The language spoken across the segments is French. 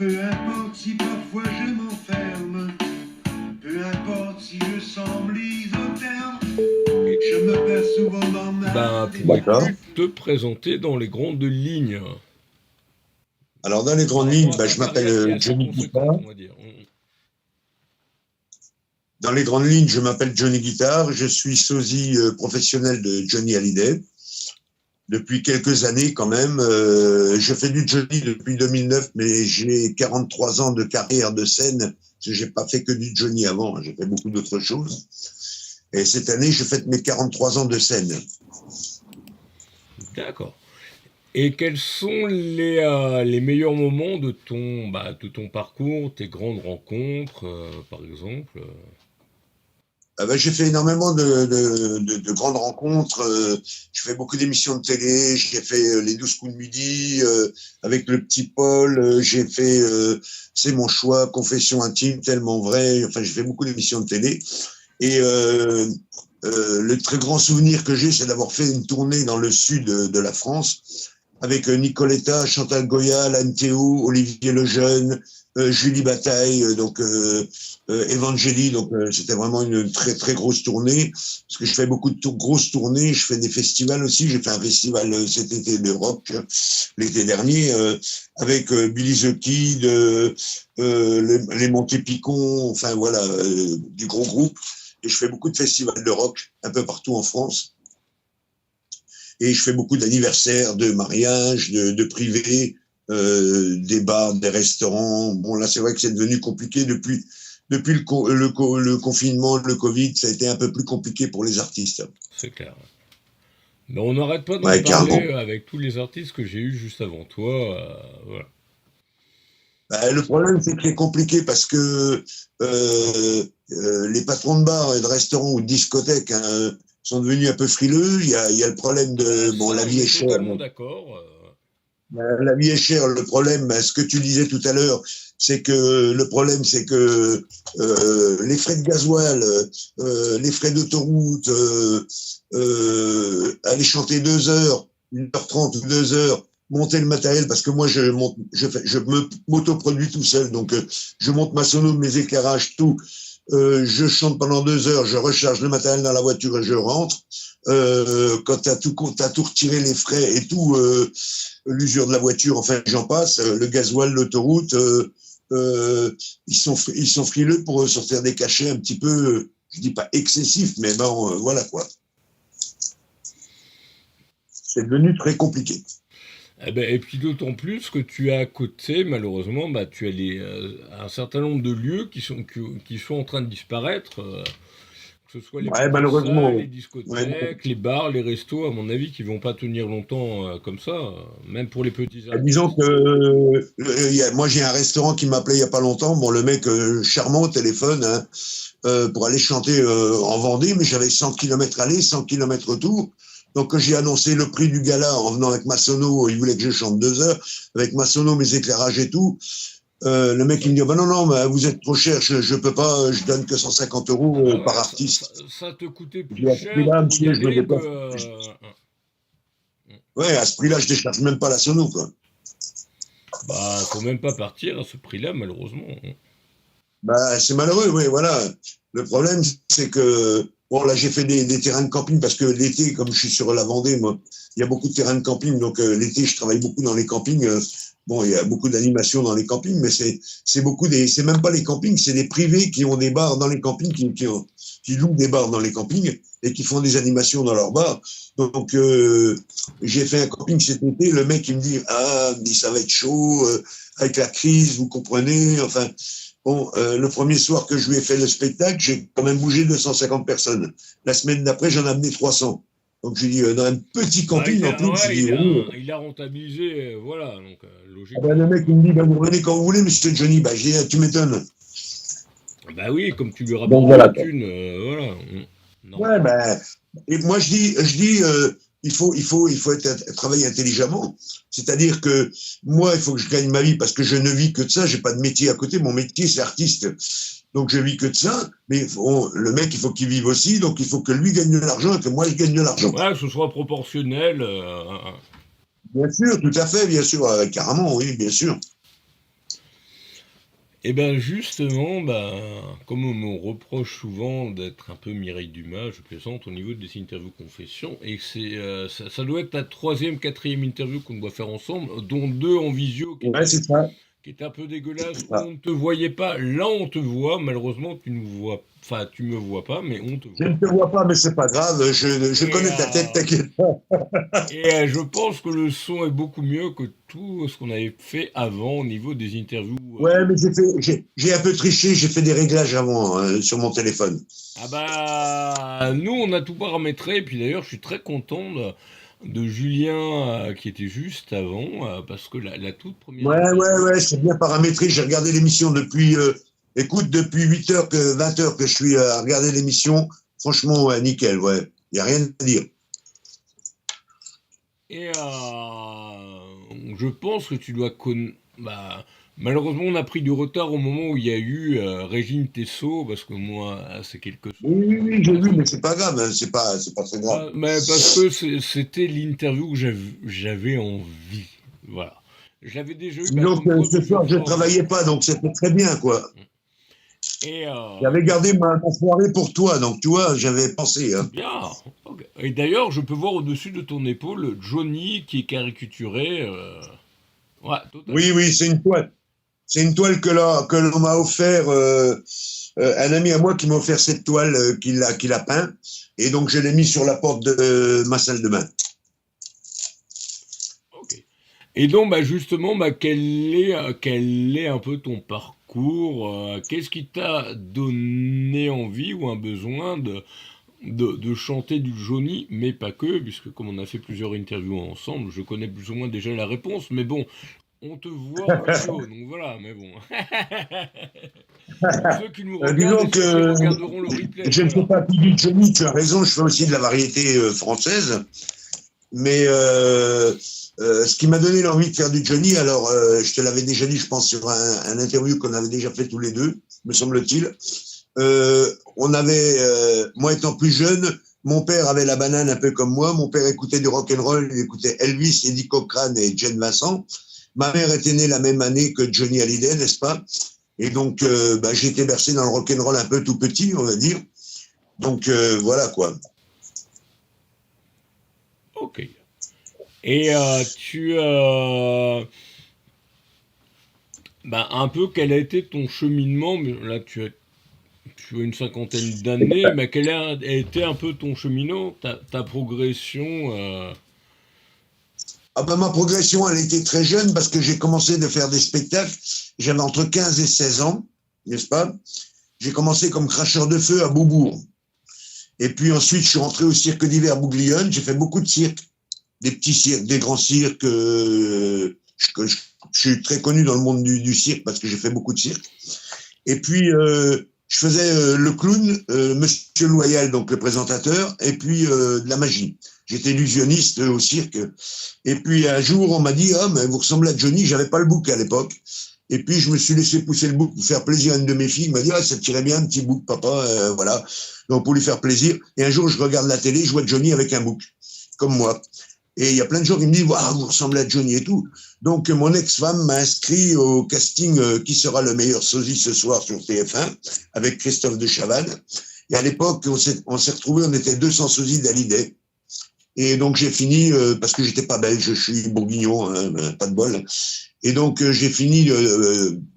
Peu importe si parfois je m'enferme, peu importe si je semble isotherme, je me perds souvent dans ma D'accord. démarche. Pourrais-tu te présenter dans les grandes lignes Alors, dans les par grandes lignes, rapport à ta je m'appelle carrière qui est assez Johnny conséquente, Guitar. on va dire. Dans les grandes lignes, je m'appelle Johnny Guitar. Je suis sosie professionnel de Johnny Hallyday. Depuis quelques années, quand même. Je fais du Johnny depuis 2009, mais j'ai 43 ans de carrière de scène. Parce que j'ai pas fait que du Johnny avant. J'ai fait beaucoup d'autres choses. Et cette année, je fête mes 43 ans de scène. D'accord. Et quels sont les meilleurs moments de ton parcours, tes grandes rencontres, par exemple J'ai fait énormément de grandes rencontres. Je fais beaucoup d'émissions de télé. J'ai fait les 12 coups de midi avec le petit Paul. J'ai fait C'est mon choix, Confession intime, tellement vrai. Enfin, j'ai fait beaucoup d'émissions de télé. Et le très grand souvenir que j'ai, c'est d'avoir fait une tournée dans le sud de la France avec Nicoletta, Chantal Goya, Anne Théo, Olivier Lejeune, Julie Bataille, Evangélie. Donc c'était vraiment une très très grosse tournée, parce que je fais beaucoup de grosses tournées. Je fais des festivals aussi. J'ai fait un festival cet été de rock l'été dernier avec Billy the Kid, les Monty Python, enfin voilà, du gros groupe. Et je fais beaucoup de festivals de rock un peu partout en France. Et je fais beaucoup d'anniversaires, de mariages, de privés, des bars, des restaurants. Bon, là, c'est vrai que c'est devenu compliqué depuis le confinement, le Covid. Ça a été un peu plus compliqué pour les artistes. C'est clair. Mais on n'arrête pas d'en Ouais, parler carrément. avec tous les artistes que j'ai eus juste avant toi. Voilà. Le problème, c'est que c'est compliqué parce que les patrons de bars et de restaurants ou de discothèques sont devenus un peu frileux. Il y a le problème de... Bon, Ça, la on vie est est chère. totalement d'accord. La vie est chère. Le problème, ce que tu disais tout à l'heure, c'est que le problème, c'est que les frais de gasoil, les frais d'autoroute, aller chanter 2 heures, 1h30 ou 2 heures, monter le matériel, parce que moi, je m'autoproduis tout seul, donc je monte ma sono, mes éclairages, tout. Je chante pendant 2 heures, je recharge le matériel dans la voiture et je rentre. Quand t'as tout retiré, les frais et tout, l'usure de la voiture, enfin j'en passe, le gasoil, l'autoroute, ils sont frileux pour sortir des cachets un petit peu, je dis pas excessifs, mais bon, voilà quoi. C'est devenu très compliqué. Et puis d'autant plus que tu as à côté, malheureusement, tu as un certain nombre de lieux qui sont en train de disparaître, que ce soit les Ouais, petites salles, malheureusement. les Ouais. discothèques, les bars, les restos, à mon avis, qui vont pas tenir longtemps comme ça, même pour les petits Disons artistes. que moi j'ai un restaurant qui m'a appelé il y a pas longtemps. Bon, le mec charmant au téléphone hein, pour aller chanter en Vendée, mais j'avais 100 km aller, 100 km retour. Donc quand j'ai annoncé le prix du gala en venant avec ma sono, il voulait que je chante 2 heures avec ma sono, mes éclairages et tout. Le mec il me dit bah non bah, vous êtes trop cher, je peux pas, je donne que 150 Ah euros bah par ouais, artiste. ça te coûtait Je plus dis à ce cher prix-là, pour y monsieur, je me aller déplace. Ouais, à ce prix-là, je décharge même pas la sono quoi. Bah, faut même pas partir à ce prix-là, malheureusement. Bah, c'est malheureux, oui, voilà. Le problème, c'est que, bon, là, j'ai fait des terrains de camping parce que l'été, comme je suis sur la Vendée, moi, il y a beaucoup de terrains de camping. Donc, l'été, je travaille beaucoup dans les campings. Bon, il y a beaucoup d'animations dans les campings, mais c'est même pas les campings, c'est des privés qui ont des bars dans les campings, qui louent des bars dans les campings et qui font des animations dans leurs bars. Donc, j'ai fait un camping cet été. Le mec, il me dit, il me dit, ça va être chaud, avec la crise, vous comprenez, enfin, bon, le premier soir que je lui ai fait le spectacle, j'ai quand même bougé 250 personnes. La semaine d'après, j'en ai amené 300. Donc, j'ai dit, dans un petit camping en plus, j'ai dit, oui. Il a rentabilisé, voilà, donc Le logiquement. mec, il me dit, vous revenez quand vous voulez, monsieur Johnny. J'ai dit, tu m'étonnes. Bah oui, comme tu lui Donc, rapportes de voilà. la thune, voilà, Ouais, normal. et moi, je dis, il faut travailler intelligemment. C'est-à-dire que moi, il faut que je gagne ma vie parce que je ne vis que de ça. J'ai pas de métier à côté. Mon métier, c'est artiste. Donc, je vis que de ça. Mais le mec, il faut qu'il vive aussi. Donc, il faut que lui gagne de l'argent et que moi, je gagne de l'argent. Ouais, que ce soit proportionnel. Bien sûr, tout à fait, bien sûr. Carrément, oui, bien sûr. Et ben justement, comme on me reproche souvent d'être un peu Mireille Dumas, je plaisante au niveau des interviews confessions, et que ça doit être la troisième, quatrième interview qu'on doit faire ensemble, dont deux en visio Ouais, c'est ça. qui était un peu dégueulasse, C'est où ça. on ne te voyait pas. Là, on te voit. Malheureusement, tu me vois pas, mais on te Je voit. ne te vois pas, mais c'est pas grave. Je Et, connais ta tête, t'inquiète pas. je pense que le son est beaucoup mieux que tout ce qu'on avait fait avant au niveau des interviews. Ouais, mais j'ai un peu triché. J'ai fait des réglages avant sur mon téléphone. Nous, on a tout paramétré. Et puis d'ailleurs, je suis très content de Julien qui était juste avant, parce que la toute première Ouais, c'est bien paramétré. J'ai regardé l'émission depuis, écoute, depuis 8h, 20h que je suis à regarder l'émission. Franchement, ouais, nickel, ouais. Il n'y a rien à dire. Et je pense que tu dois connaître. Malheureusement, on a pris du retard au moment où il y a eu Régine Tessot, parce que moi, c'est quelque chose. Oui, j'ai vu, mais c'est pas grave. Hein, c'est pas très grave. Mais parce que c'était l'interview que j'avais envie. Voilà. Je l'avais déjà eu. Donc, ce soir, je ne travaillais pas, donc c'était très bien, quoi. Et J'avais gardé ma soirée pour toi, donc tu vois, j'avais pensé. Hein. bien. Okay. Et d'ailleurs, je peux voir au-dessus de ton épaule Johnny qui est caricaturé. Ouais, totalement. Oui, c'est une toile. C'est une toile que l'on m'a offert, un ami à moi qui m'a offert cette toile qu'il a peint. Et donc, je l'ai mis sur la porte de ma salle de bain. Ok. Et donc, justement, quel est un peu ton parcours qu'est-ce qui t'a donné envie ou un besoin de chanter du Johnny, mais pas que, puisque comme on a fait plusieurs interviews ensemble, je connais plus ou moins déjà la réponse, mais bon, on te voit en vidéo, donc voilà, mais bon. Pour ceux qui nous regardent, Disons que regarderont le replay. je ne fais pas plus du Johnny, tu as raison, je fais aussi de la variété française. Mais ce qui m'a donné l'envie de faire du Johnny, alors je te l'avais déjà dit, je pense, sur un interview qu'on avait déjà fait tous les deux, me semble-t-il. On avait, moi étant plus jeune, mon père avait la banane un peu comme moi. Mon père écoutait du rock'n'roll, il écoutait Elvis, Eddie Cochran et Jane Vincent. Ma mère était née la même année que Johnny Hallyday, n'est-ce pas? Et donc, j'ai été bercé dans le rock'n'roll un peu tout petit, on va dire. Donc, voilà quoi. Ok. Et tu un peu quel a été ton cheminement? Là, tu as une cinquantaine d'années, mais quel a été un peu ton cheminement, ta progression Ma progression, elle était très jeune parce que j'ai commencé de faire des spectacles. J'avais entre 15 et 16 ans, n'est-ce pas? J'ai commencé comme cracheur de feu à Beaubourg. Et puis ensuite, je suis rentré au cirque d'hiver Bouglione. J'ai fait beaucoup de cirques. Des petits cirques, des grands cirques. Je suis très connu dans le monde du cirque parce que j'ai fait beaucoup de cirques. Et puis, je faisais le clown, Monsieur Loyal, donc le présentateur, et puis de la magie. J'étais illusionniste au cirque. Et puis un jour, on m'a dit, mais vous ressemblez à Johnny. J'avais pas le bouc à l'époque. Et puis je me suis laissé pousser le bouc pour faire plaisir à une de mes filles. Elle m'a dit, ça te tirait bien un petit bouc, papa, voilà. Donc pour lui faire plaisir. Et un jour, je regarde la télé, je vois Johnny avec un bouc, comme moi. Et il y a plein de gens qui me disent, vous ressemblez à Johnny et tout. Donc mon ex-femme m'a inscrit au casting Qui sera le meilleur sosie ce soir sur TF1 avec Christophe de Chavannes. Et à l'époque, on s'est retrouvés, on était 200 sosies d'Hallyday. Et donc j'ai fini, parce que j'étais pas belge, je suis bourguignon, hein, pas de bol. Et donc j'ai fini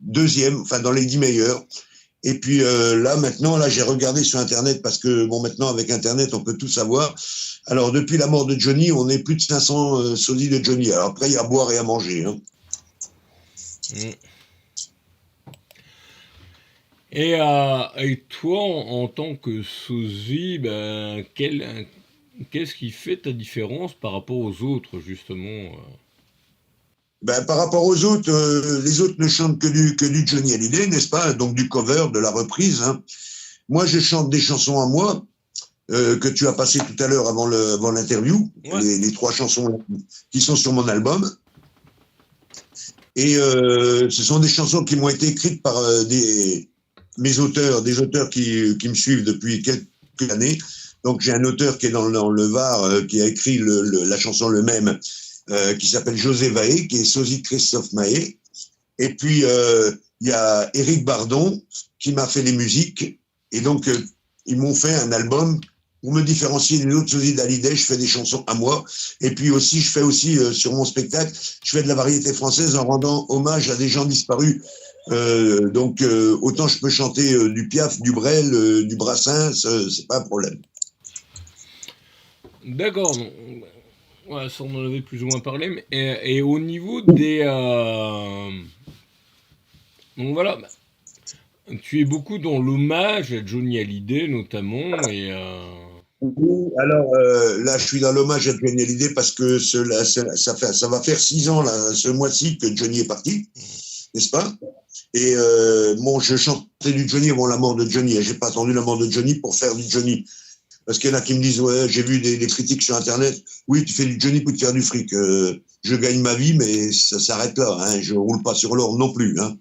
deuxième, enfin dans les 10 meilleurs. Et puis maintenant, j'ai regardé sur Internet, parce que maintenant avec Internet, on peut tout savoir. Alors depuis la mort de Johnny, on est plus de 500 sosies de Johnny. Alors après, il y a à boire et à manger. Hein. Et toi, en tant que sosie, qu'est-ce qui fait ta différence par rapport aux autres, justement Par rapport aux autres, les autres ne chantent que du Johnny Hallyday, n'est-ce pas? Donc du cover, de la reprise. Hein. Moi, je chante des chansons à moi, que tu as passées tout à l'heure avant l'interview, ouais. les 3 chansons qui sont sur mon album. Et ce sont des chansons qui m'ont été écrites par des auteurs qui me suivent depuis quelques années. Donc j'ai un auteur qui est dans le Var, qui a écrit la chanson Le Même, qui s'appelle José Vaé, qui est sosie de Christophe Maé. Et puis il y a Éric Bardon qui m'a fait les musiques. Et donc, ils m'ont fait un album pour me différencier des autres sosies d'Hallyday. Je fais des chansons à moi. Et puis aussi, je fais aussi, sur mon spectacle, je fais de la variété française en rendant hommage à des gens disparus. Donc, autant je peux chanter du Piaf, du Brel, du Brassens, c'est pas un problème. D'accord. Donc, ouais, ça, on en avait plus ou moins parlé. Et au niveau des... donc voilà, bah, tu es beaucoup dans l'hommage à Johnny Hallyday notamment. Et, Oui, alors là, je suis dans l'hommage à Johnny Hallyday parce que ça va faire 6 ans là, ce mois-ci que Johnny est parti, n'est-ce pas? Et bon, je chantais du Johnny avant la mort de Johnny. J'ai pas attendu la mort de Johnny pour faire du Johnny. Parce qu'il y en a qui me disent, ouais, j'ai vu des critiques sur Internet. Oui, tu fais du Johnny pour te faire du fric. Je gagne ma vie, mais ça s'arrête là. Hein. Je roule pas sur l'or non plus. Hein.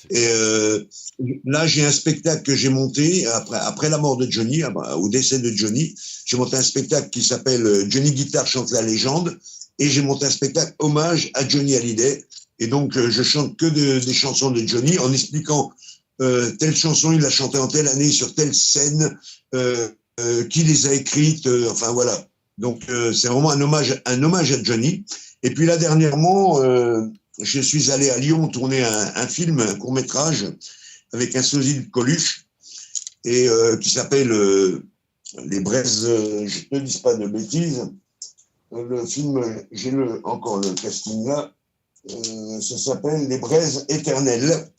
Et là, j'ai un spectacle que j'ai monté après la mort de Johnny, au décès de Johnny. J'ai monté un spectacle qui s'appelle Johnny Guitare chante la légende. Et j'ai monté un spectacle hommage à Johnny Hallyday. Et donc, je chante que des chansons de Johnny en expliquant telle chanson, il l'a chantée en telle année, sur telle scène, qui les a écrites, enfin voilà. Donc, c'est vraiment un hommage à Johnny. Et puis là, dernièrement, je suis allé à Lyon tourner un film, un court-métrage, avec un sosie de Coluche, et qui s'appelle Les Braises, je ne te dis pas de bêtises. Le film, j'ai encore le casting là, ça s'appelle Les Braises éternelles.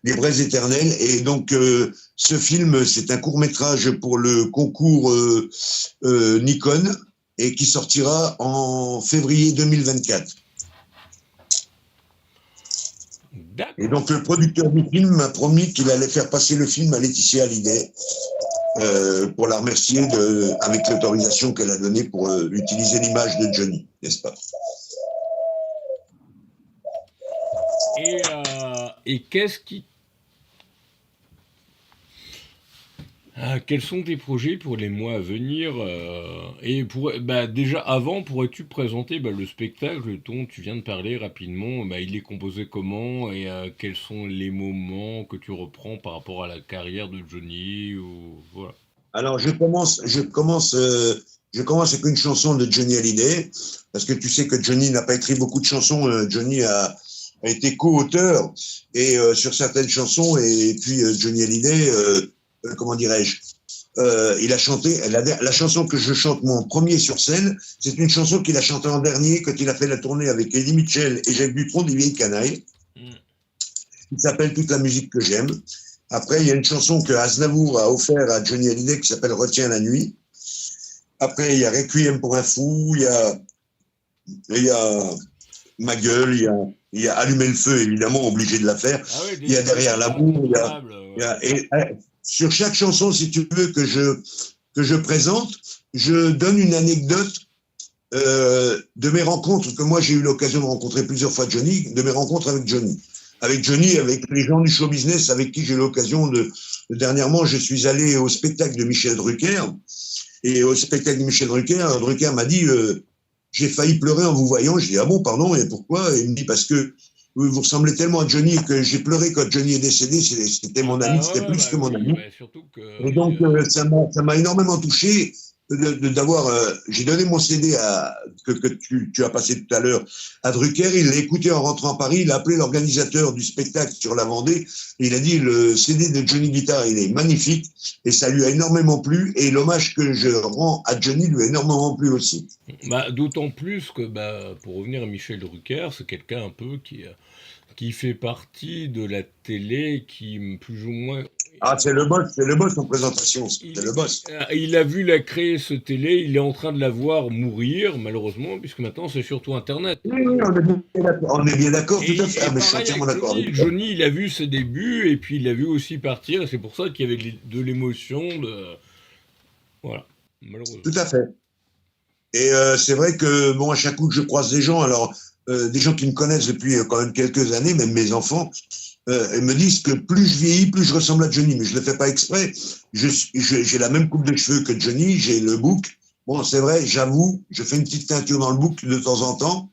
Les Braises éternelles. Et donc, ce film, c'est un court-métrage pour le concours Nikon et qui sortira en février 2024. Et donc, le producteur du film m'a promis qu'il allait faire passer le film à Laetitia Hallyday pour la remercier avec l'autorisation qu'elle a donnée pour utiliser l'image de Johnny, n'est-ce pas? Et qu'est-ce qui... quels sont tes projets pour les mois à venir et déjà avant, pourrais-tu présenter le spectacle dont tu viens de parler rapidement, il est composé comment et quels sont les moments que tu reprends par rapport à la carrière de Johnny voilà. Alors je commence avec une chanson de Johnny Hallyday parce que tu sais que Johnny n'a pas écrit beaucoup de chansons. Johnny a été co-auteur et sur certaines chansons et puis Johnny Hallyday comment dirais-je, il a chanté, la chanson que je chante moi en premier sur scène, c'est une chanson qu'il a chantée en dernier quand il a fait la tournée avec Eddie Mitchell et Jacques Dutronc des Vieilles Canailles. Il s'appelle Toute la musique que j'aime. Après, il y a une chanson que Aznavour a offert à Johnny Hallyday qui s'appelle Retiens la nuit. Après, il y a Requiem pour un fou, il y a Ma gueule, il y a Allumer le feu, évidemment, obligé de la faire. Ah oui, il y a Derrière l'amour, sur chaque chanson, si tu veux, que je présente, je donne une anecdote de mes rencontres, que moi j'ai eu l'occasion de rencontrer plusieurs fois Johnny, de mes rencontres avec Johnny. Avec Johnny, avec les gens du show business avec qui j'ai eu l'occasion dernièrement, je suis allé au spectacle de Michel Drucker, et au spectacle de Michel Drucker m'a dit j'ai failli pleurer en vous voyant. Je dis ah bon, pardon, et pourquoi? Et il me dit parce que vous ressemblez tellement à Johnny que j'ai pleuré quand Johnny est décédé. C'était mon ami, c'était plus que mon ami. Surtout et donc, ça m'a énormément touché d'avoir. J'ai donné mon CD que tu as passé tout à l'heure à Drucker. Il l'a écouté en rentrant à Paris. Il a appelé l'organisateur du spectacle sur la Vendée. Et il a dit le CD de Johnny Guitar, il est magnifique. Et ça lui a énormément plu. Et l'hommage que je rends à Johnny lui a énormément plu aussi. D'autant plus que, pour revenir à Michel Drucker, c'est quelqu'un un peu qui fait partie de la télé, qui plus ou moins... Ah, c'est le boss en présentation, c'est le boss. Il a vu la créer, ce télé, il est en train de la voir mourir, malheureusement, puisque maintenant c'est surtout Internet. Oui, on est bien d'accord, tout à fait. Je suis entièrement d'accord. Johnny, il a vu ses débuts, et puis il a vu aussi partir, et c'est pour ça qu'il y avait de l'émotion, voilà, malheureusement. Tout à fait. Et c'est vrai que, bon, à chaque coup que je croise des gens, alors... des gens qui me connaissent depuis quand même quelques années, même mes enfants, me disent que plus je vieillis, plus je ressemble à Johnny. Mais je ne le fais pas exprès. J'ai la même coupe de cheveux que Johnny, j'ai le bouc. Bon, c'est vrai, j'avoue, je fais une petite teinture dans le bouc de temps en temps,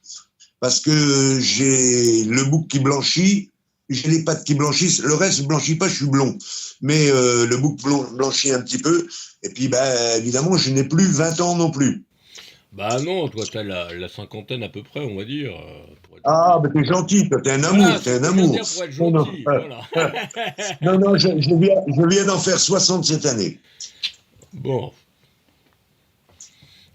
parce que j'ai le bouc qui blanchit j'ai les pattes qui blanchissent. Le reste ne blanchit pas, je suis blond. Mais le bouc blanchit un petit peu. Et puis, bah, évidemment, je n'ai plus 20 ans non plus. Bah non, toi, t'as la cinquantaine à peu près, on va dire. Pour être Ah, gentil. mais t'es gentil, toi, t'es un Voilà, amour, c'est t'es ce un que je viens de amour. dire pour être Non, non, gentil, voilà. non, non, je viens d'en faire 60 cette année. Bon.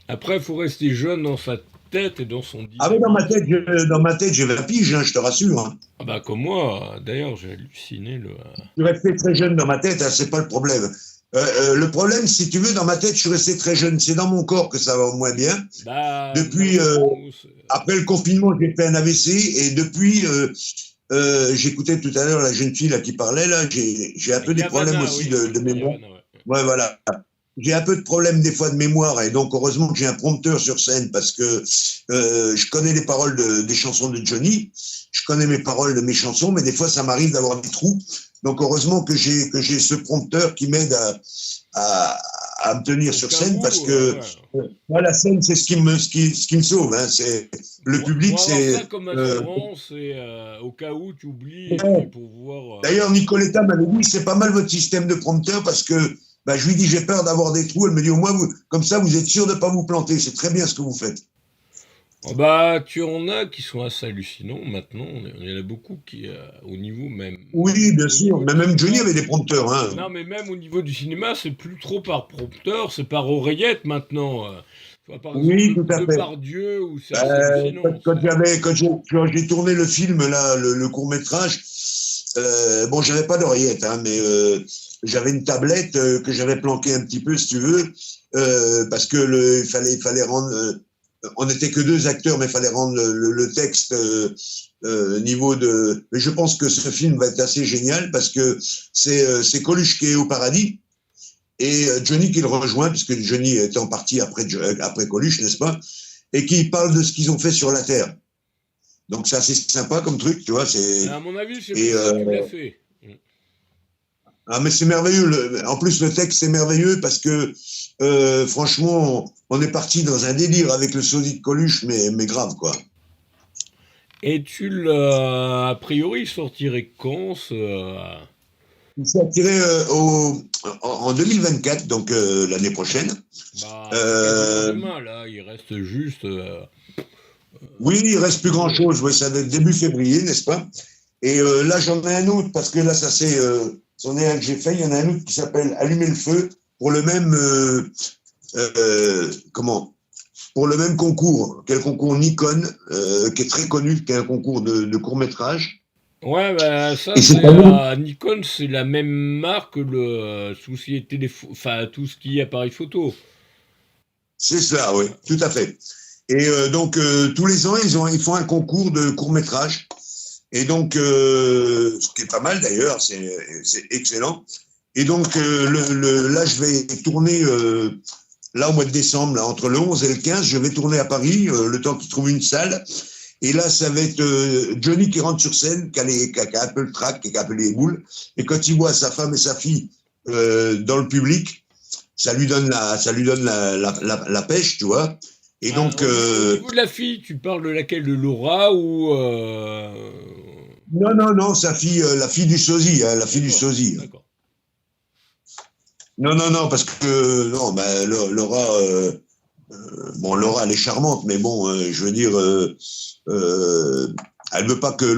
Après, il faut rester jeune dans sa tête et dans son Ah, mais dynamisme. dans ma tête, j'ai 20 piges, hein, je te rassure. Hein. Ah bah comme moi, d'ailleurs, j'ai halluciné le... Je suis resté très jeune dans ma tête, hein, c'est pas le problème. Le problème, si tu veux, dans ma tête, je suis resté très jeune. C'est dans mon corps que ça va moins bien. Bah, Depuis, après le confinement, j'ai fait un AVC et depuis, j'écoutais tout à l'heure la jeune fille là qui parlait là. J'ai un peu des problèmes Yavanna, aussi oui. de mémoire. Yavanna, ouais. Ouais, voilà. J'ai un peu de problème des fois de mémoire et donc heureusement que j'ai un prompteur sur scène parce que je connais les paroles des chansons de Johnny, je connais mes paroles de mes chansons, mais des fois ça m'arrive d'avoir des trous. Donc heureusement que j'ai ce prompteur qui m'aide à me tenir sur scène parce que moi la scène c'est ce qui me sauve. Hein. C'est le public, pour avoir c'est ça comme assurance et au cas où tu oublies et ouais. puis pour voir... D'ailleurs Nicoletta m'avait dit c'est pas mal votre système de prompteur parce que bah, je lui dis j'ai peur d'avoir des trous. Elle me dit au moins comme ça vous êtes sûr de pas vous planter. C'est très bien ce que vous faites. Oh bah, tu en as qui sont assez hallucinants maintenant. Il y en a beaucoup qui, au niveau même. Oui, bien sûr. Mais même Johnny cinéma, avait des prompteurs. Hein. non, mais même au niveau du cinéma, c'est plus trop par prompteur, c'est par oreillette maintenant. Tu vois, par Oui, exemple, tout à fait. Depardieu, où c'est assez hallucinant. Quand j'ai tourné le film, là, le court-métrage, bon, j'avais pas d'oreillette, hein, mais j'avais une tablette que j'avais planquée un petit peu, si tu veux, parce que il fallait rendre. On n'était que 2 acteurs, mais il fallait rendre le texte niveau de. Mais je pense que ce film va être assez génial parce que c'est Coluche qui est au paradis et Johnny qui le rejoint, puisque Johnny est en partie après Coluche, n'est-ce pas? Et qui parle de ce qu'ils ont fait sur la Terre. Donc c'est assez sympa comme truc, tu vois. À mon avis, c'est pour ça que tu l'as fait. Ah mais c'est merveilleux. En plus le texte c'est merveilleux parce que franchement on est parti dans un délire avec le sosie de Coluche mais grave quoi. Et tu l'as a priori sortirait quand Il s'est attiré en 2024 donc l'année prochaine. Bah, c'est demain là, il reste juste. Oui, il reste plus grand chose. Ouais, ça va être début février, n'est-ce pas? Et là j'en ai un autre parce que là ça c'est c'en est un que j'ai fait. Il y en a un autre qui s'appelle Allumer le feu pour le même pour le même concours, quel concours Nikon, qui est très connu, qui est un concours de court-métrage. Ouais, bah ça, Et c'est Nikon, c'est la même marque que le société enfin tout ce qui est appareil photo. C'est ça, oui, tout à fait. Et donc tous les ans, ils font un concours de court-métrage. Et donc, ce qui est pas mal d'ailleurs, c'est excellent. Et donc là, je vais tourner. Là, au mois de décembre, là, entre le 11 et le 15, je vais tourner à Paris, le temps qu'ils trouvent une salle. Et là, ça va être Johnny qui rentre sur scène, qui a un peu le trac, qui a un peu les boules. Et quand il voit sa femme et sa fille dans le public, ça lui donne la pêche, tu vois. Et donc, au niveau de la fille, tu parles de laquelle? De Laura ou... Non, sa fille, la fille du sosie, hein, la fille du sosie. D'accord. Non, parce que non, ben Laura, bon, Laura, elle est charmante, mais bon, je veux dire, elle veut pas que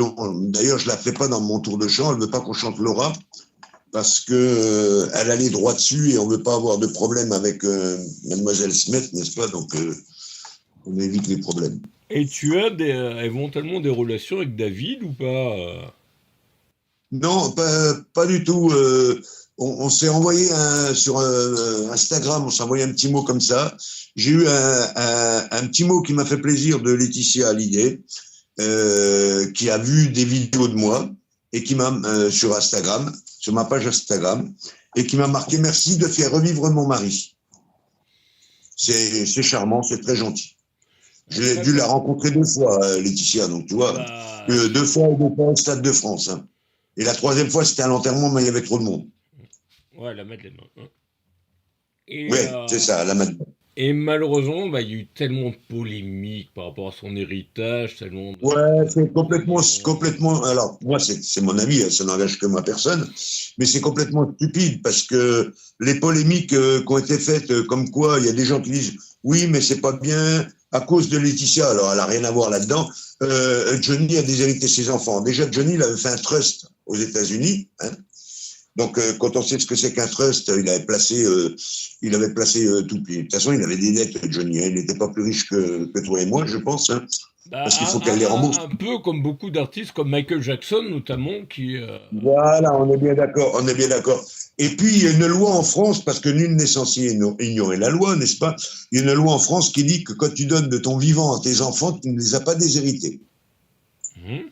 d'ailleurs, je la fais pas dans mon tour de chant. Elle veut pas qu'on chante Laura parce que elle a les droits dessus et on veut pas avoir de problème avec Mademoiselle Smith, n'est-ce pas? Donc, on évite les problèmes. Et tu as éventuellement des relations avec David ou pas Non, pas du tout. On s'est envoyé sur Instagram, on s'est envoyé un petit mot comme ça. J'ai eu un petit mot qui m'a fait plaisir de Laetitia Hallyday, qui a vu des vidéos de moi et qui m'a sur Instagram, sur ma page Instagram, et qui m'a marqué merci de faire revivre mon mari. C'est charmant, c'est très gentil. J'ai dû la rencontrer 2 fois, Laetitia, donc tu vois, 2 fois au Stade de France. Hein. Et la 3e fois, c'était à l'enterrement, mais il y avait trop de monde. Ouais, la Madeleine. Hein. Oui, c'est ça, la Madeleine. Et malheureusement, bah, il y a eu tellement de polémiques par rapport à son héritage, tellement Ouais, c'est d'opinions. complètement. Alors, moi, c'est mon avis, hein, ça n'engage que ma personne, mais c'est complètement stupide parce que les polémiques qui ont été faites, comme quoi il y a des gens qui disent oui, mais c'est pas bien à cause de Laetitia. Alors, elle a rien à voir là-dedans. Johnny a déshérité ses enfants. Déjà, Johnny, il avait fait un trust aux États-Unis. Hein. Donc, quand on sait ce que c'est qu'un trust, il avait placé tout. De toute façon, il avait des dettes, Johnny. Hein. Il n'était pas plus riche que toi et moi, je pense, hein, Bah, parce qu'il faut qu'elle les rembourse. un peu comme beaucoup d'artistes, comme Michael Jackson notamment, qui... Voilà, on est bien d'accord, on est bien d'accord. Et puis, il y a une loi en France, parce que nul n'est censé ignorer la loi, n'est-ce pas? Il y a une loi en France qui dit que quand tu donnes de ton vivant à tes enfants, tu ne les as pas déshérités. Mhm.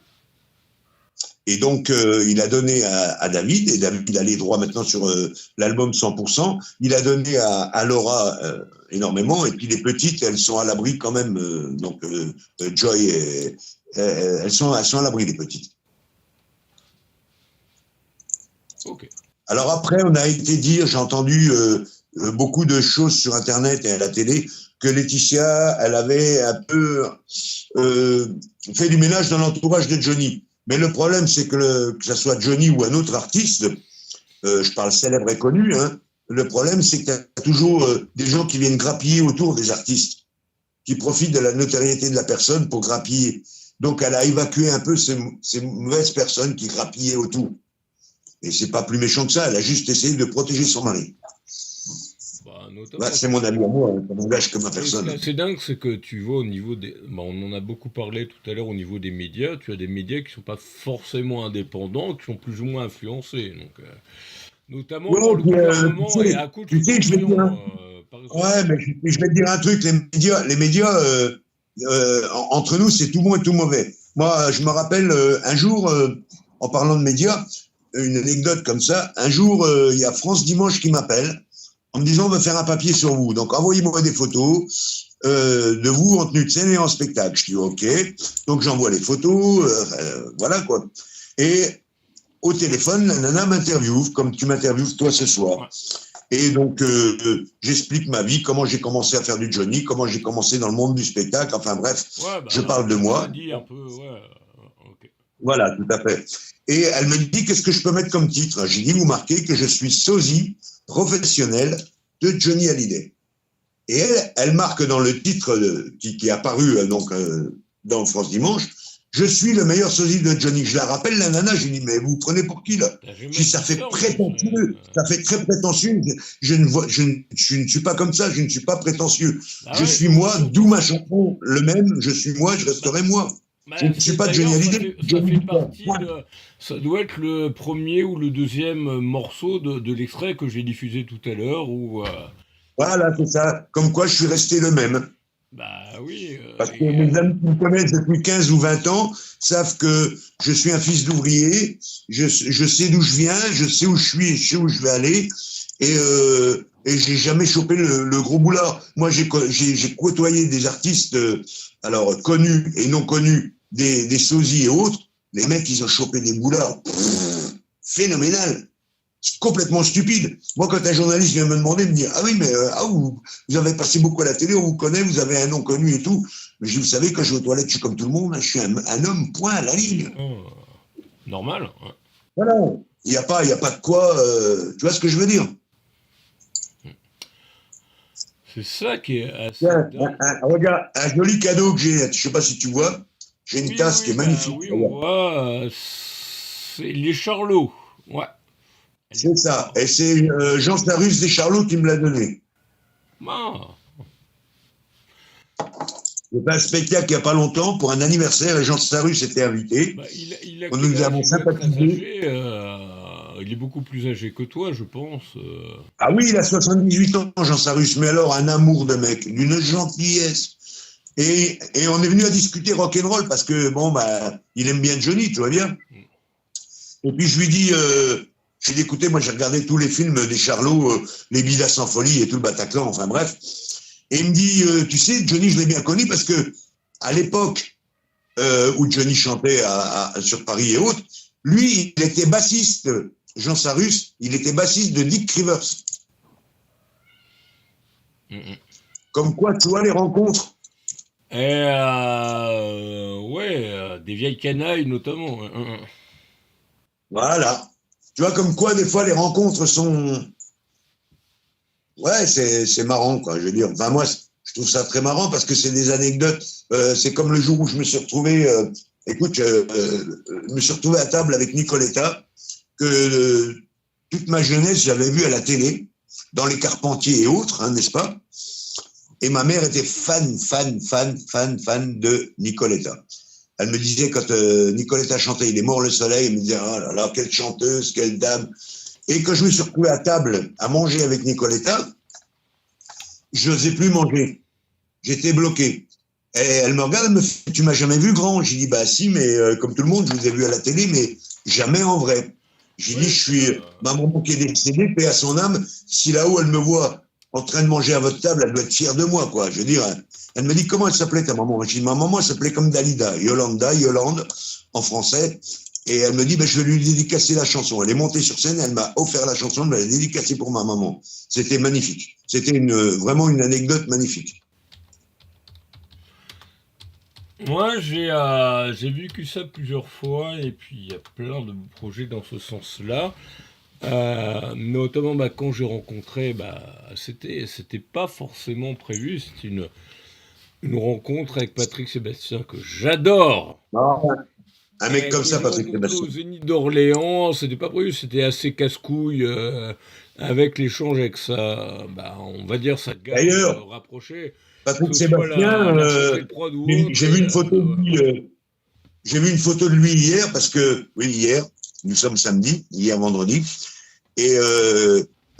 Et donc, il a donné à David, et David a les droits maintenant sur l'album 100%. Il a donné à Laura énormément, et puis les petites, elles sont à l'abri quand même. Donc, Joy, elles sont à l'abri, les petites. Ok. Alors après, on a été dire, j'ai entendu beaucoup de choses sur Internet et à la télé, que Laetitia, elle avait un peu fait du ménage dans l'entourage de Johnny. Mais le problème, c'est que ça soit Johnny ou un autre artiste, je parle célèbre et connu, hein, le problème, c'est qu'il y a toujours des gens qui viennent grappiller autour des artistes, qui profitent de la notoriété de la personne pour grappiller. Donc, elle a évacué un peu ces mauvaises personnes qui grappillaient autour. Et c'est pas plus méchant que ça, elle a juste essayé de protéger son mari. Bah, Bah, notamment, c'est mon avis à moi, hein, ça n'engage que ma et ce qui est personne. assez dingue, c'est que tu vois au niveau des... Bah, on en a beaucoup parlé tout à l'heure au niveau des médias, tu as des médias qui sont pas forcément indépendants, qui sont plus ou moins influencés. Donc, notamment par Ouais, le puis, gouvernement et à coup de je vais te dire, subventions, par exemple. ouais, mais je vais te dire un truc, les médias entre nous, c'est tout bon et tout mauvais. Moi, je me rappelle un jour, en parlant de médias, une anecdote comme ça, un jour, il y a France Dimanche qui m'appelle en me disant on veut faire un papier sur vous. Donc envoyez-moi des photos de vous en tenue de scène et en spectacle. Je dis ok. Donc j'envoie les photos, voilà quoi. Et au téléphone, la nana m'interviewe, comme tu m'interviewes toi ce soir. Ouais. Et donc, j'explique ma vie, comment j'ai commencé à faire du Johnny, comment j'ai commencé dans le monde du spectacle. Enfin bref, Ouais, je bah, parle de tu m'as moi. dit un peu, ouais, ok. Voilà, tout à fait. Et elle me dit, qu'est-ce que je peux mettre comme titre? J'ai dit, vous marquez que je suis sosie professionnel de Johnny Hallyday. Et elle marque dans le titre qui est apparu dans France Dimanche, je suis le meilleur sosie de Johnny. Je la rappelle, la nana, je lui dis, mais vous vous prenez pour qui, là? T'as Je jamais dis, ça dit fait ça en plus. prétentieux, ça fait très prétentieux. Je ne suis pas comme ça, je ne suis pas prétentieux. Ah Je ouais, suis moi, surtout. d'où ma chanson, le même, je suis moi, je Bah, resterai moi. Je bah, ne suis c'est pas Johnny d'ailleurs, Hallyday, ça Johnny fait Hallyday. partie de. Ça doit être le premier ou le deuxième morceau de l'extrait que j'ai diffusé tout à l'heure où. Voilà, c'est ça. Comme quoi, je suis resté le même. Bah oui, Parce que mes amis qui me connaissent depuis 15 ou 20 ans savent que je suis un fils d'ouvrier, je sais d'où je viens, je sais où je suis et je sais où je vais aller. Et j'ai jamais chopé le gros boulard. Moi, j'ai côtoyé des artistes, alors connus et non connus, des sosies et autres. Les mecs, ils ont chopé des boulards. Phénoménal. C'est complètement stupide. Moi, quand un journaliste vient me demander, me dire, ah oui, mais vous avez passé beaucoup à la télé, on vous connaît, vous avez un nom connu et tout. Mais je dis, vous savez, quand je vais aux toilettes, je suis comme tout le monde, hein, je suis un homme, point à la ligne. oh, normal. Ouais. Voilà. Il n'y a pas de quoi, tu vois ce que je veux dire? C'est ça qui est assez Tiens, dingue. regarde, un joli cadeau que j'ai, je sais pas si tu vois, j'ai une Oui, tasse qui oui, est bah magnifique. oui, on voit. C'est les Charlots. Ouais. Elle est C'est pas ça. mal. Et c'est Jean Sarus des Charlots qui me l'a donné. Ah, J'ai fait un spectacle il n'y a pas longtemps pour un anniversaire et Jean Sarus était invité. bah, il a quel Nous âge? avons Il doit être très sympathisé. âgé. Il est beaucoup plus âgé que toi, je pense. Ah oui, il a 78 ans, Jean Sarus, mais alors un amour de mec, d'une gentillesse. Et on est venu à discuter rock'n'roll parce que, bon, bah, il aime bien Johnny, tu vois bien. Et puis je lui dis, j'ai dit, écoutez, moi j'ai regardé tous les films des Charlots, les Bidas sans folie et tout le Bataclan, enfin bref. Et il me dit, tu sais, Johnny, je l'ai bien connu parce que à l'époque où Johnny chantait sur Paris et autres, lui, il était bassiste, Jean Sarus, il était bassiste de Dick Rivers. Mm, mm. Comme quoi, tu vois, les rencontres. Et ouais, des vieilles canailles notamment. Voilà. Tu vois, comme quoi, des fois, les rencontres sont. Ouais, c'est marrant, quoi. Je veux dire, enfin, moi, je trouve ça très marrant parce que c'est des anecdotes. C'est comme le jour où je me suis retrouvé. Écoute, je me suis retrouvé à table avec Nicoletta, que toute ma jeunesse, j'avais vu à la télé, dans les Carpentiers et autres, hein, n'est-ce pas? Et ma mère était fan de Nicoletta. Elle me disait, quand Nicoletta chantait Il est mort le soleil, elle me disait, oh là là, quelle chanteuse, quelle dame. Et quand je me suis retrouvé à table à manger avec Nicoletta, je n'osais plus manger. J'étais bloqué. Et elle me regarde, elle me fait, tu m'as jamais vu grand? J'ai dit, bah si, mais comme tout le monde, je vous ai vu à la télé, mais jamais en vrai. J'ai dit, je suis ma maman qui est décédée, paix à son âme. Si là-haut, elle me voit en train de manger à votre table, elle doit être fière de moi, quoi. Je veux dire, elle me dit, comment elle s'appelait ta maman? J'ai dit, ma maman, elle s'appelait comme Dalida, Yolande, en français. Et elle me dit, ben, je vais lui dédicacer la chanson. Elle est montée sur scène, elle m'a offert la chanson, elle m'a dédicacée pour ma maman. C'était magnifique. C'était vraiment une anecdote magnifique. Moi, j'ai vécu ça plusieurs fois, et puis il y a plein de projets dans ce sens-là. Notamment quand j'ai rencontré, c'était pas forcément prévu, c'était une rencontre avec Patrick Sébastien que j'adore. Un mec comme ça, Patrick Sébastien. Au Zénith d'Orléans, c'était pas prévu, c'était assez casse-couille avec l'échange avec sa, on va dire sa gamme rapprochée. Patrick Sébastien, j'ai vu une photo de lui. J'ai vu une photo de lui hier parce que hier, nous sommes samedi, hier vendredi, et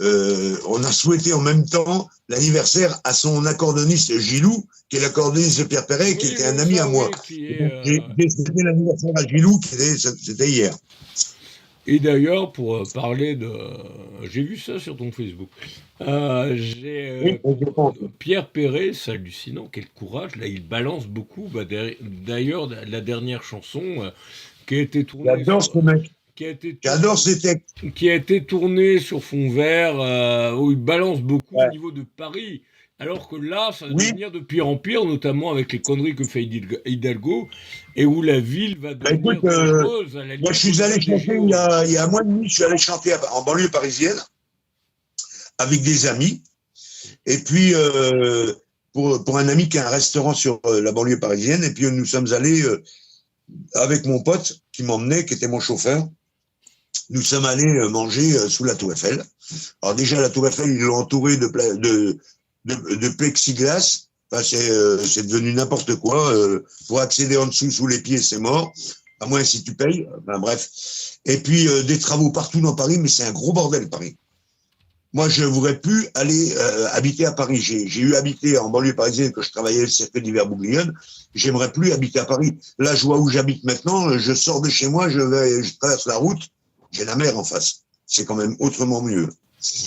on a souhaité en même temps l'anniversaire à son accordoniste Gilou, qui est l'accordoniste de Pierre Perret, qui était un ami à moi. J'ai souhaité l'anniversaire à Gilou, c'était hier. Et d'ailleurs, pour parler de... J'ai vu ça sur ton Facebook. Pierre Perret, c'est hallucinant, quel courage. Là, il balance beaucoup. D'ailleurs, la dernière chanson qui a été tournée... J'adore ce mec. J'adore ces textes. Qui a été tournée sur fond vert, où il balance beaucoup au niveau de Paris. Alors que là, ça va devenir de pire en pire, notamment avec les conneries que fait Hidalgo, et où la ville va devenir dangereuse. Moi, je suis allé chanter il y a un mois et demi, je suis allé chanter en banlieue parisienne avec des amis. Et puis, pour un ami qui a un restaurant sur la banlieue parisienne, et puis nous sommes allés avec mon pote qui m'emmenait, qui était mon chauffeur. Nous sommes allés manger sous la Tour Eiffel. Alors déjà, la Tour Eiffel, ils l'ont entourée de plexiglas. Enfin, c'est devenu n'importe quoi. Pour accéder en dessous, sous les pieds, c'est mort. À moins si tu payes. Enfin, bref. Et puis, des travaux partout dans Paris, mais c'est un gros bordel, Paris. Moi, je ne voudrais plus aller habiter à Paris. J'ai eu habité en banlieue parisienne quand je travaillais au circuit d'hiver Bouglione. J'aimerais plus habiter à Paris. Là, je vois où j'habite maintenant. Je sors de chez moi, je traverse la route. J'ai la mer en face. C'est quand même autrement mieux. Ça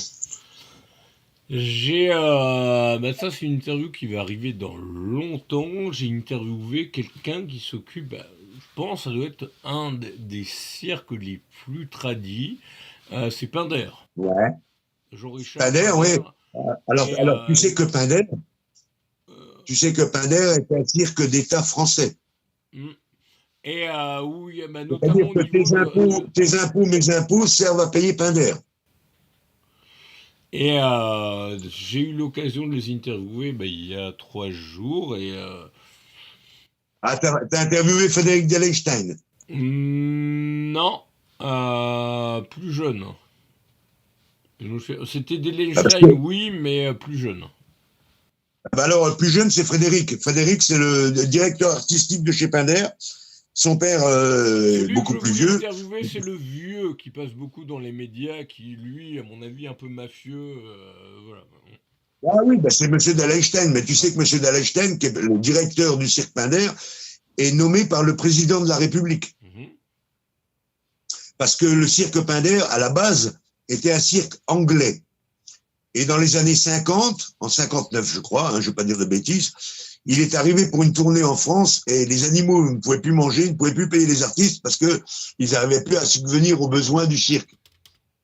c'est une interview qui va arriver dans longtemps. J'ai interviewé quelqu'un qui s'occupe, je pense, ça doit être un des cirques les plus tradis. C'est Pinder. Ouais. Pinder, oui. Alors, tu sais que Pinder est un cirque d'État français. Et où il y a notamment... C'est-à-dire que tes impôts, mes impôts servent à payer Pinder. Et j'ai eu l'occasion de les interviewer il y a 3 jours. Et, t'as interviewé Frédéric Delleinstein? Non, plus jeune. C'était Delleinstein, oui, mais plus jeune. Alors, plus jeune, c'est Frédéric. Frédéric, c'est le directeur artistique de chez Pinder. Son père est beaucoup plus vieux. C'est le vieux qui passe beaucoup dans les médias, qui, lui, à mon avis, un peu mafieux. Voilà. Ah oui, c'est M. Delleinstein. Mais tu sais que M. Delleinstein, qui est le directeur du cirque Pinder, est nommé par le président de la République. Parce que le cirque Pinder, à la base, était un cirque anglais. Et dans les années 50, en 59, je crois, je ne vais pas dire de bêtises, il est arrivé pour une tournée en France et les animaux ne pouvaient plus manger, ne pouvaient plus payer les artistes parce qu'ils n'arrivaient plus à subvenir aux besoins du cirque.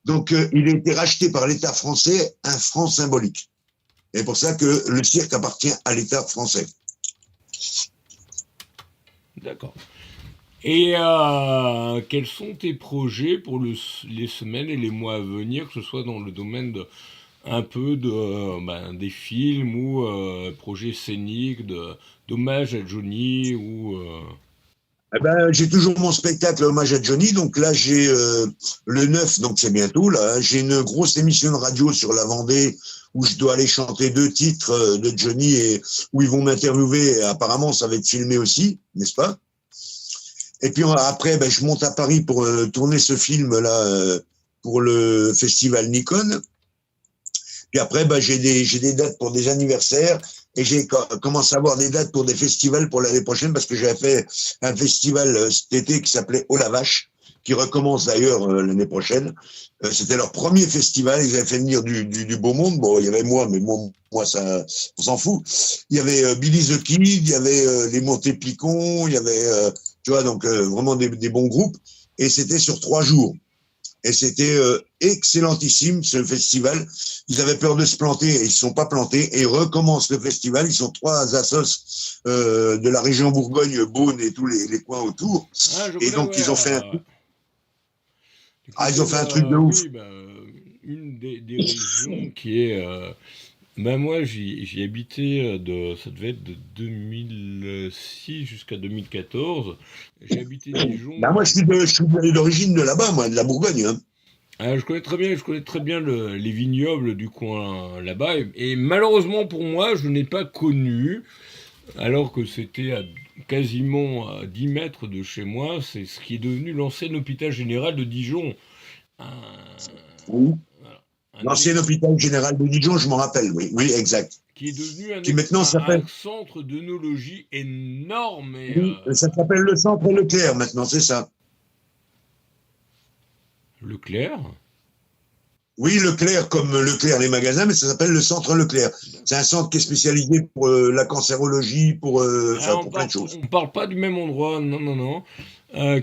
Donc, il a été racheté par l'État français, un franc symbolique. Et c'est pour ça que le cirque appartient à l'État français. D'accord. Et quels sont tes projets pour les semaines et les mois à venir, que ce soit dans le domaine un peu des films ou projets scéniques, d'hommage à Johnny ou... Eh ben, j'ai toujours mon spectacle hommage à Johnny, donc là j'ai le 9, donc c'est bientôt là, hein, j'ai une grosse émission de radio sur la Vendée où je dois aller chanter 2 titres de Johnny et où ils vont m'interviewer, et apparemment ça va être filmé aussi, n'est-ce pas? Et puis après, je monte à Paris pour tourner ce film-là pour le festival Nikon. Puis après, j'ai des dates pour des anniversaires et j'ai commencé à avoir des dates pour des festivals pour l'année prochaine parce que j'avais fait un festival cet été qui s'appelait Oh la Vache, qui recommence d'ailleurs l'année prochaine. C'était leur premier festival, ils avaient fait venir du beau monde. Bon, il y avait moi, mais moi ça, on s'en fout. Il y avait Billy the Kid, il y avait les Montés Picon, il y avait, tu vois, donc vraiment des bons groupes. Et c'était sur 3 jours. Et c'était excellentissime ce festival. Ils avaient peur de se planter et ils ne se sont pas plantés. Et ils recommencent le festival. Ils sont 3 assos de la région Bourgogne, Beaune et tous les coins autour. Et donc ils ont fait un truc. Ils ont fait un truc de ouf. Oui, une des régions qui est... moi, j'y habitais, ça devait être de 2006 jusqu'à 2014. J'ai habité Dijon. Moi, je suis d'origine de là-bas, moi, de la Bourgogne. Hein. Je connais très bien les vignobles du coin là-bas. Et malheureusement pour moi, je n'ai pas connu, alors que c'était à quasiment 10 mètres de chez moi, c'est ce qui est devenu l'ancien hôpital général de Dijon. Oui. L'ancien hôpital général de Dijon, je m'en rappelle, oui, exact. Qui est devenu maintenant un centre d'œnologie énorme. Oui, ça s'appelle le centre Leclerc maintenant, c'est ça. Leclerc? Oui, Leclerc, comme Leclerc les magasins, mais ça s'appelle le centre Leclerc. C'est un centre qui est spécialisé pour la cancérologie, pour plein de choses. On ne parle pas du même endroit, non.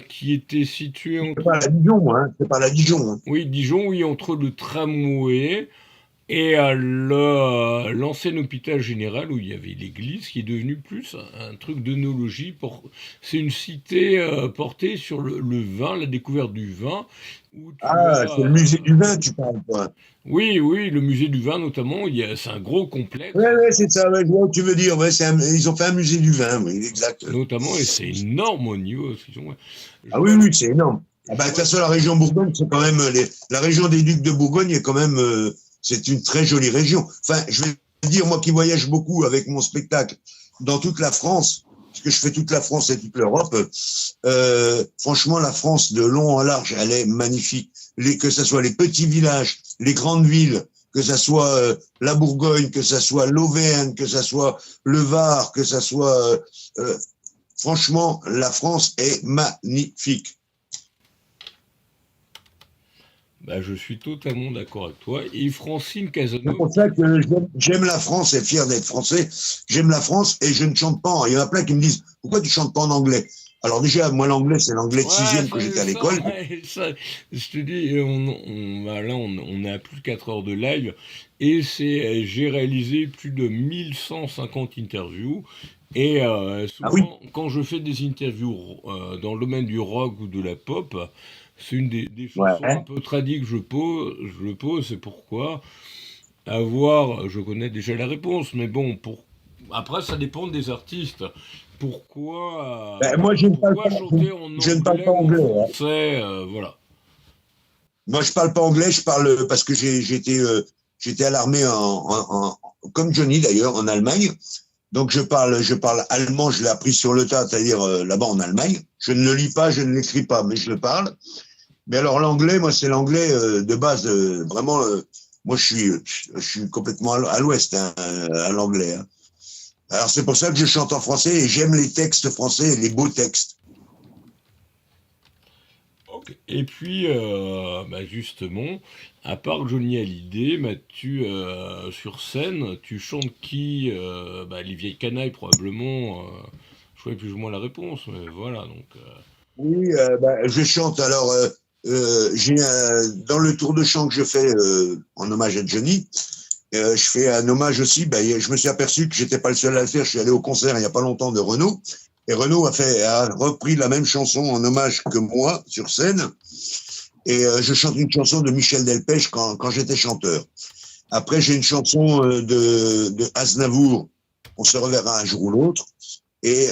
Qui était situé entre... C'est pas la Dijon, hein. C'est pas la Dijon. Hein. Oui, Dijon, oui, entre le tramway et l'ancien hôpital général où il y avait l'église, qui est devenu plus un truc d'œnologie. C'est une cité portée sur le vin, la découverte du vin. C'est le musée du vin, tu parles, quoi. Oui, le musée du vin notamment, c'est un gros complexe. Oui, c'est ça, je vois ce que tu veux dire. Ouais, ils ont fait un musée du vin, oui, exact. Notamment, et c'est énorme au niveau. Oui, c'est énorme. De toute façon, la région Bourgogne, c'est quand même la région des Ducs de Bourgogne est quand même, c'est une très jolie région. Enfin, je vais dire, moi qui voyage beaucoup avec mon spectacle dans toute la France, parce que je fais toute la France et toute l'Europe, franchement, la France de long en large, elle est magnifique. Que ce soit les petits villages, les grandes villes, que ça soit la Bourgogne, que ça soit l'Auvergne, que ça soit le Var, que ça soit... franchement, la France est magnifique. Je suis totalement d'accord avec toi. Et Francine Casanova... C'est pour ça que j'aime la France et fier d'être français. J'aime la France et je ne chante pas. Il y en a plein qui me disent « Pourquoi tu chantes pas en anglais ?» Alors déjà, moi, l'anglais, c'est l'anglais de 6e que j'étais à l'école. Je te dis, on est à plus de 4 heures de live et j'ai réalisé plus de 1150 interviews. Et souvent, quand je fais des interviews dans le domaine du rock ou de la pop, c'est une des chansons un peu tradies que je pose, c'est pourquoi je connais déjà la réponse, mais bon, après ça dépend des artistes. Pourquoi moi, pourquoi chanter en anglais, je ne parle pas anglais, ou en français, voilà. Moi, je parle pas anglais, je parle parce que j'étais à l'armée comme Johnny d'ailleurs en Allemagne. Donc je parle allemand, je l'ai appris sur le tas, c'est-à-dire là-bas en Allemagne. Je ne le lis pas, je ne l'écris pas, mais je le parle. Mais alors l'anglais, moi c'est l'anglais de base, vraiment. Moi je suis complètement à l'ouest à l'anglais. Hein. Alors c'est pour ça que je chante en français et j'aime les textes français, les beaux textes. Okay. Et puis justement, à part Johnny Hallyday, sur scène, tu chantes qui les vieilles canailles probablement. Je connais plus ou moins la réponse, mais voilà donc. Oui, je chante alors. J'ai dans le tour de chant que je fais en hommage à Johnny, Je fais un hommage aussi. Je me suis aperçu que j'étais pas le seul à le faire. Je suis allé au concert il y a pas longtemps de Renaud. Et Renaud a repris la même chanson en hommage que moi sur scène. Et je chante une chanson de Michel Delpech quand j'étais chanteur. Après, j'ai une chanson de Aznavour, On se reverra un jour ou l'autre. Et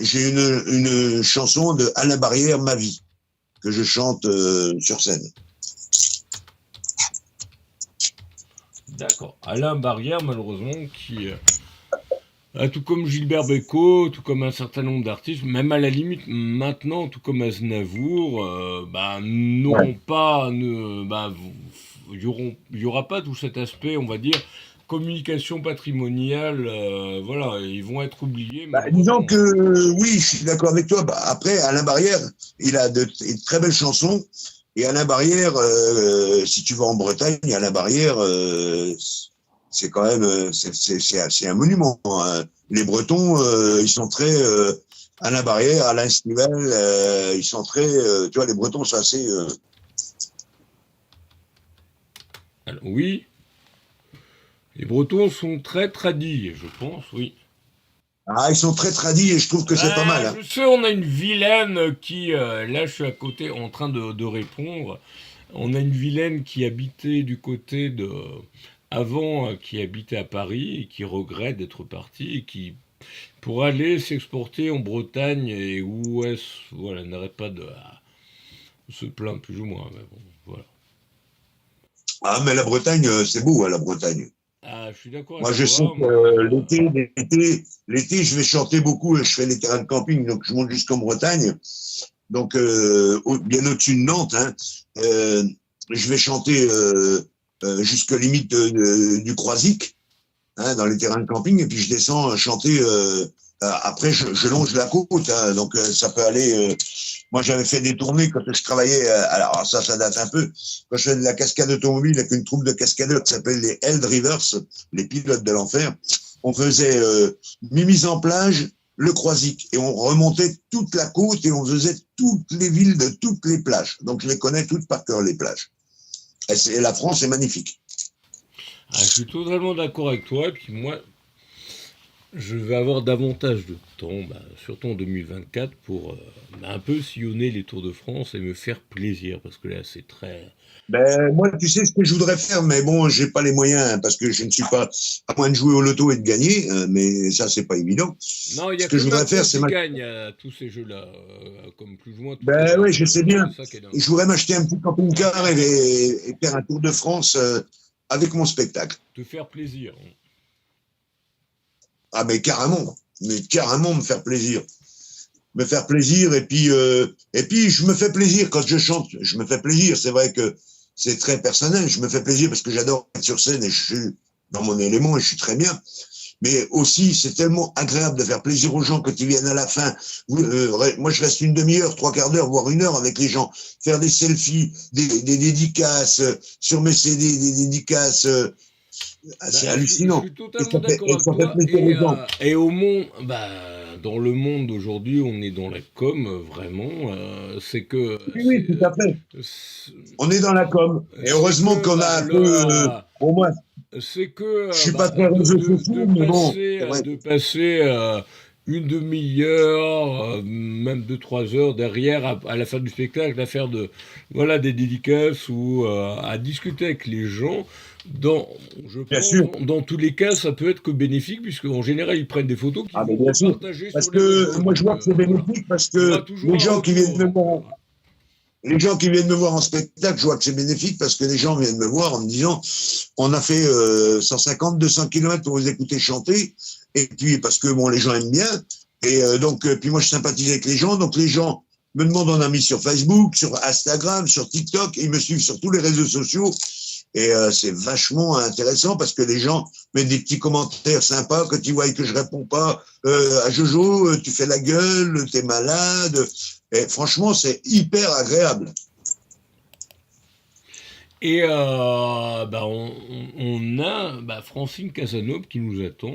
j'ai une chanson de Alain Barrière, Ma vie, que je chante sur scène. D'accord. Alain Barrière, malheureusement, qui, tout comme Gilbert Bécaud, tout comme un certain nombre d'artistes, même à la limite maintenant, tout comme Aznavour, n'auront Ouais. pas, il y aura pas tout cet aspect, on va dire, communication patrimoniale. Voilà, ils vont être oubliés, Disons malheureusement. que oui, je suis d'accord avec toi. Après, Alain Barrière, il a de très belles chansons. Et Alain Barrière, si tu vas en Bretagne, Alain Barrière, c'est quand même, c'est un monument, hein. Les Bretons, ils sont très Alain Barrière, Alain Stivel, ils sont très, tu vois, les Bretons sont assez. Alors, oui, les Bretons sont très tradis, je pense, oui. Ils sont très tradis et je trouve que c'est pas mal, hein. Je sais, on a une vilaine qui, là je suis à côté en train de répondre, on a une vilaine qui habitait du côté de, avant, qui habitait à Paris et qui regrette d'être partie et qui, pour aller s'exporter en Bretagne et où est, voilà, n'arrête pas de se plaindre plus ou moins, mais bon, voilà. Mais la Bretagne, c'est beau, hein, la Bretagne. Ah, je suis d'accord Moi, avec je sais toi, que moi, l'été, je vais chanter beaucoup. Je fais les terrains de camping, donc je monte jusqu'en Bretagne. Donc, bien au-dessus de Nantes, hein. Euh, je vais chanter jusqu'à limite du Croisic, hein, dans les terrains de camping, et puis je descends chanter. Après, je longe la côte, hein, donc ça peut aller. Moi, j'avais fait des tournées quand je travaillais. Alors ça date un peu. Quand je faisais de la cascade automobile avec une troupe de cascadeurs qui s'appelle les Hell Drivers, les pilotes de l'enfer. On faisait Mimise en plage, le Croisic, et on remontait toute la côte et on faisait toutes les villes de toutes les plages. Donc je les connais toutes par cœur, les plages. Et la France est magnifique. je suis totalement d'accord avec toi, et puis moi, je vais avoir davantage de temps, surtout en 2024, pour un peu sillonner les Tours de France et me faire plaisir, parce que là, c'est très... Moi, tu sais ce que je voudrais faire, mais bon, j'ai pas les moyens, hein, parce que je ne suis pas, à moins de jouer au loto et de gagner, mais ça, c'est pas évident. Non, il n'y Ce a que que je voudrais faire, Macron c'est qui gagne à tous ces jeux-là, comme plus ou moins toutes les oui, années. je sais C'est bien. ça qui est dingue. Je voudrais m'acheter un petit camping-car et faire un tour de France avec mon spectacle. Te faire plaisir. Mais carrément me faire plaisir. Me faire plaisir et puis je me fais plaisir quand je chante. Je me fais plaisir. C'est vrai que c'est très personnel. Je me fais plaisir parce que j'adore être sur scène et je suis dans mon élément et je suis très bien. Mais aussi, c'est tellement agréable de faire plaisir aux gens quand ils viennent à la fin. Moi, je reste une demi-heure, trois quarts d'heure, voire une heure avec les gens. Faire des selfies, des dédicaces sur mes CD, des dédicaces. C'est Je hallucinant. suis totalement d'accord avec Ça fait toi. plaisir aux gens. Et au monde, dans le monde d'aujourd'hui, on est dans la com, vraiment. C'est que, Oui, oui, tout à fait. On est dans la com. Et c'est heureusement que, qu'on a un peu, au moins, c'est que je suis pas très réseaux sociaux, mais bon, c'est vrai. de passer une demi-heure, même 2, 3 heures derrière à la fin du spectacle, à faire voilà, des dédicaces ou à discuter avec les gens. Je Bien pense, sûr. dans tous les cas, ça peut être que bénéfique, puisque en général, ils prennent des photos qu'ils Mais vont bien sûr. repartager Parce sur les que réseaux. moi, je Donc, vois que c'est voilà. bénéfique parce Il y aura que toujours les un gens qui viennent me retour. voir, les gens qui viennent me voir en spectacle, je vois que c'est bénéfique parce que les gens viennent me voir en me disant, on a fait 150, 200 kilomètres pour vous écouter chanter. Et puis, parce que bon, les gens aiment bien. Et puis moi, je sympathise avec les gens. Donc, les gens me demandent en ami sur Facebook, sur Instagram, sur TikTok. Et ils me suivent sur tous les réseaux sociaux. Et c'est vachement intéressant parce que les gens mettent des petits commentaires sympas quand ils voient que je réponds pas à Jojo, tu fais la gueule, t'es malade. Et franchement, c'est hyper agréable. Et on a Francine Casanova qui nous attend.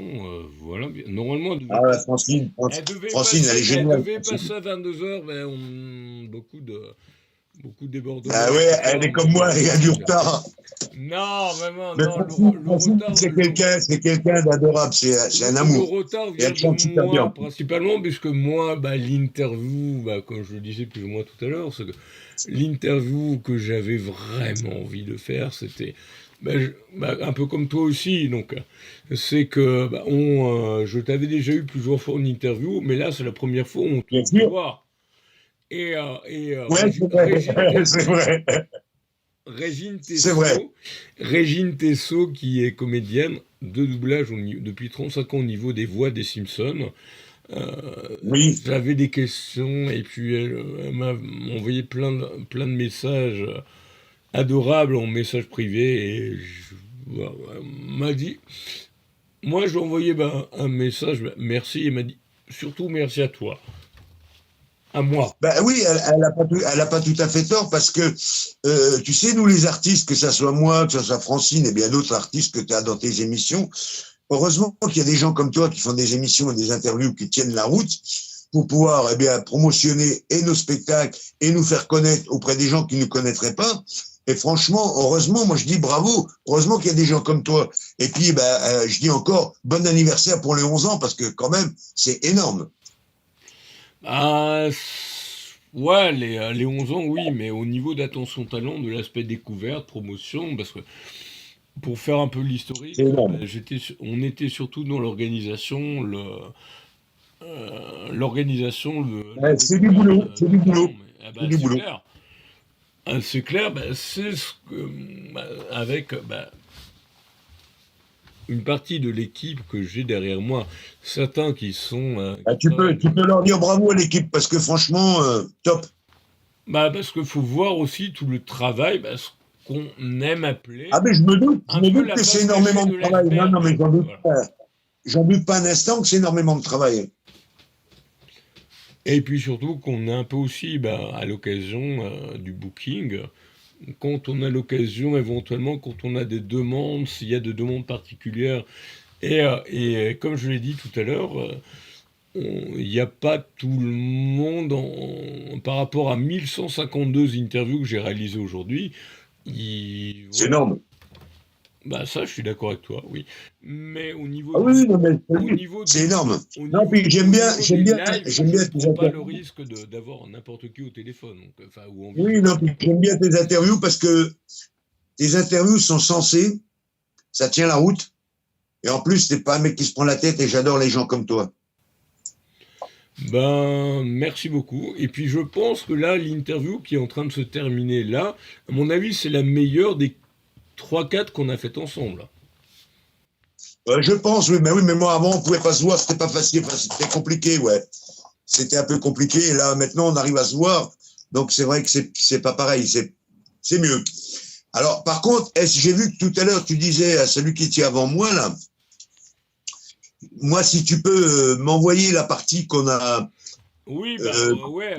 Voilà. Normalement, Ouais, Francine, elle est géniale. elle devait passer à 22 heures, mais beaucoup Beaucoup de débordements, Ah ouais, etc. elle est comme moi, il y a du retard. Non, vraiment, Mais non, Francine, c'est quelqu'un d'adorable, c'est un le amour. retard Et vient elle de chante super moi bien. principalement, puisque moi, l'interview, comme je le disais plus ou moins tout à l'heure, c'est que l'interview que j'avais vraiment envie de faire, c'était un peu comme toi aussi. Donc, c'est que je t'avais déjà eu plusieurs fois en interview, mais là, c'est la première fois où on te Bien sûr. voit. Et Ouais, c'est vrai, c'est vrai, Régine c'est vrai. Tessot, Régine Tessot, qui est comédienne de doublage depuis 35 ans au niveau des voix des Simpsons. Oui. J'avais des questions et puis elle m'a envoyé plein de messages adorables en message privé et voilà, elle m'a dit, moi je lui ai envoyé un message, merci, et elle m'a dit surtout merci à toi, à moi. Ben oui, elle a pas tout à fait tort parce que, tu sais, nous les artistes, que ça soit moi, que ça soit Francine et bien d'autres artistes que tu as dans tes émissions, heureusement qu'il y a des gens comme toi qui font des émissions et des interviews qui tiennent la route pour pouvoir, eh bien, promotionner et nos spectacles et nous faire connaître auprès des gens qui ne nous connaîtraient pas. Et franchement, heureusement, moi je dis bravo, heureusement qu'il y a des gens comme toi. Et puis, je dis encore bon anniversaire pour les 11 ans parce que quand même, c'est énorme. Ah, ouais, les 11 ans, oui, mais au niveau d'attention talent, de l'aspect découverte, promotion, parce que pour faire un peu C'est l'historique, énorme. on était surtout dans l'organisation, l'organisation, la Ouais, c'est du découverte boulot, c'est de du talent. boulot, Mais, c'est du c'est boulot. clair. C'est clair, c'est ce que, avec une partie de l'équipe que j'ai derrière moi, certains qui travaillent Tu peux leur dire bravo à l'équipe parce que franchement, top. parce qu'il faut voir aussi tout le travail, ce qu'on aime appeler Ah, mais je un me peu doute la que c'est face cachée énormément de de travail. Non, non, l'iceberg. mais Voilà. j'en doute pas un instant que c'est énormément de travail. Et puis surtout qu'on est un peu aussi à l'occasion du booking, quand on a l'occasion éventuellement, quand on a des demandes, s'il y a des demandes particulières, et comme je l'ai dit tout à l'heure, il n'y a pas tout le monde, par rapport à 1152 interviews que j'ai réalisées aujourd'hui, C'est voilà. énorme. Ça, je suis d'accord avec toi, oui. Mais Ah oui, oui, non, mais au niveau c'est des, énorme. au Non, niveau, puis au niveau des lives, j'aime je bien ne tes prends pas le interviews. risque d'avoir n'importe qui au téléphone, donc, enfin, ou en Oui, visio. non, puis j'aime bien tes interviews parce que tes interviews sont sensées, ça tient la route. Et en plus, t'es pas un mec qui se prend la tête et j'adore les gens comme toi. Merci beaucoup. Et puis, je pense que là, l'interview qui est en train de se terminer là, à mon avis, c'est la meilleure des 3-4 qu'on a faites ensemble. Je pense, oui, mais moi avant, on pouvait pas se voir, c'était pas facile, enfin, c'était compliqué, ouais. C'était un peu compliqué. Et là, maintenant, on arrive à se voir. Donc, c'est vrai que c'est pas pareil, c'est mieux. Alors, par contre, j'ai vu que tout à l'heure, tu disais à celui qui était avant moi, là, moi, si tu peux m'envoyer la partie qu'on a. Oui, ouais.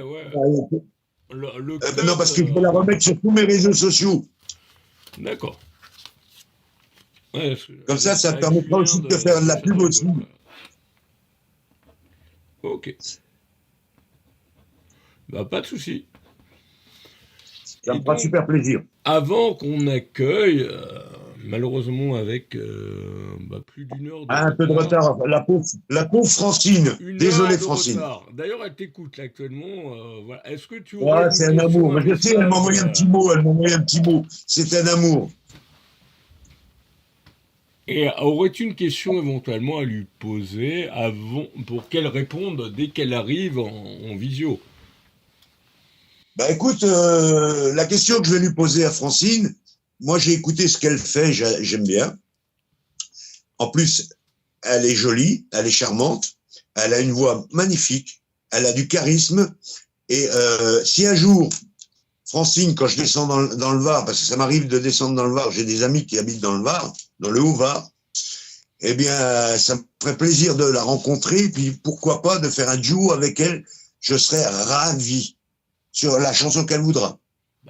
Le cut, Non, parce que je vais la remettre sur tous mes réseaux sociaux. d'accord. Ouais, Comme ça avec te permettra Julien aussi de te faire de la pub aussi. Ok. Pas de souci. Ça Et me fera donc, super plaisir. avant qu'on accueille, malheureusement avec plus d'une heure de Ah, un peu de retard, retard. La pauvre Francine. une Désolé, heure de Francine. retard. D'ailleurs, elle t'écoute là, actuellement. Voilà. Est-ce que tu aurais Ouais, une c'est un question, amour. un Mais je sais, elle m'a message envoyé un petit mot. Elle m'a envoyé un petit mot. C'est un amour. et aurais-tu une question éventuellement à lui poser avant, pour qu'elle réponde dès qu'elle arrive en visio? Bah écoute, la question que je vais lui poser à Francine, moi j'ai écouté ce qu'elle fait, j'aime bien. En plus, elle est jolie, elle est charmante, elle a une voix magnifique, elle a du charisme. Et si un jour, Francine, quand je descends dans le Var, parce que ça m'arrive de descendre dans le Var, j'ai des amis qui habitent dans le Var, dans le Haut-Var, eh bien, ça me ferait plaisir de la rencontrer, puis pourquoi pas de faire un duo avec elle, je serais ravi sur la chanson qu'elle voudra.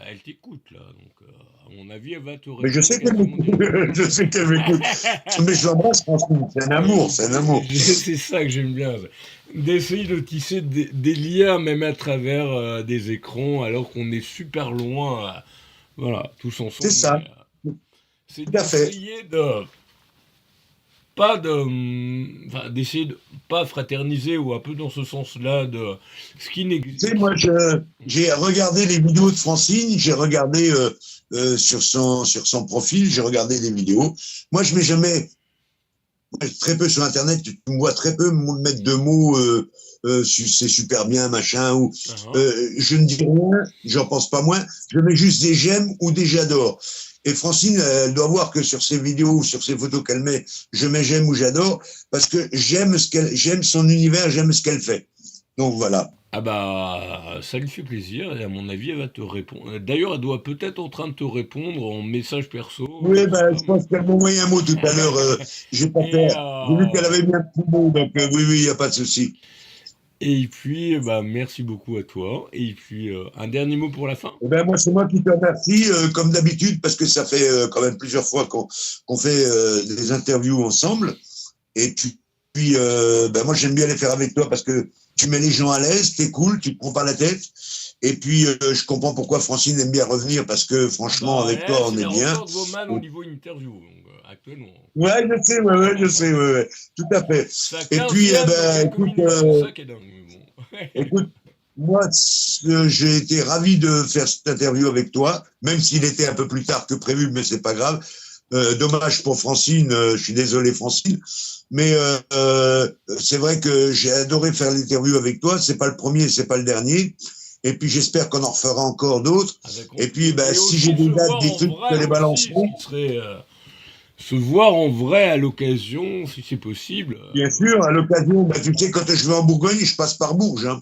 Elle t'écoute là, donc à mon avis, elle va te Mais je répondre sais qu'elle quasiment m'écoute, direct. je sais qu'elle m'écoute. Mais je l'embrasse, Francine, c'est un amour, c'est un amour. C'est ça que j'aime bien. d'essayer de tisser des liens même à travers des écrans alors qu'on est super loin, voilà, tous C'est ensemble. ça, C'est tout à fait. d'essayer de pas de, enfin, d'essayer de pas fraterniser ou un peu dans ce sens-là de ce qui Tu sais, n'existe. moi, j'ai regardé les vidéos de Francine, j'ai regardé sur son profil, j'ai regardé des vidéos. Moi, je mets jamais, moi, très peu sur Internet, tu me vois très peu me mettre de mots, c'est super bien, machin, ou je ne dis rien, j'en pense pas moins, je mets juste des j'aime ou des j'adore. Et Francine, elle doit voir que sur ses vidéos ou sur ses photos qu'elle met, je mets j'aime ou j'adore, parce que j'aime son univers, j'aime ce qu'elle fait. Donc voilà. Ah bah, ça lui fait plaisir et à mon avis, elle va te répondre. D'ailleurs, elle doit peut-être en train de te répondre en message perso, Oui, je sais ben, pas. je pense qu'elle m'a envoyé un mot tout à l'heure. J'ai pas Et, peur. J'ai vu qu'elle avait mis un petit mot, donc oui, oui, il n'y a pas de souci. et puis, bah, merci beaucoup à toi. Et puis, un dernier mot pour la fin? Eh ben, moi, c'est moi qui te remercie, comme d'habitude, parce que ça fait quand même plusieurs fois qu'on fait des interviews ensemble. Et puis ben, moi, j'aime bien les faire avec toi parce que tu mets les gens à l'aise, t'es cool, tu te prends pas la tête. Et puis, je comprends pourquoi Francine aime bien revenir parce que franchement, Bah, avec toi, c'est on les est bien. records de Woman au niveau interview, donc, actuellement. Ouais, je sais, ouais, je sais, ouais, tout à fait. C'est à Et 15 puis, dans ben, quelques écoute, minutes, c'est ça qui est dingue. Mais bon. écoute, moi, j'ai été ravi de faire cette interview avec toi, même s'il était un peu plus tard que prévu, mais c'est pas grave. Dommage pour Francine, je suis désolé Francine, mais c'est vrai que j'ai adoré faire l'interview avec toi. C'est pas le premier, c'est pas le dernier. Et puis j'espère qu'on en refera encore d'autres. Et puis ben, si j'ai des dates, des trucs, je te les balancerai. Ce qui serait se voir en vrai à l'occasion, si c'est possible. Bien sûr, à l'occasion, ben, tu sais, quand je vais en Bourgogne, je passe par Bourges. Hein.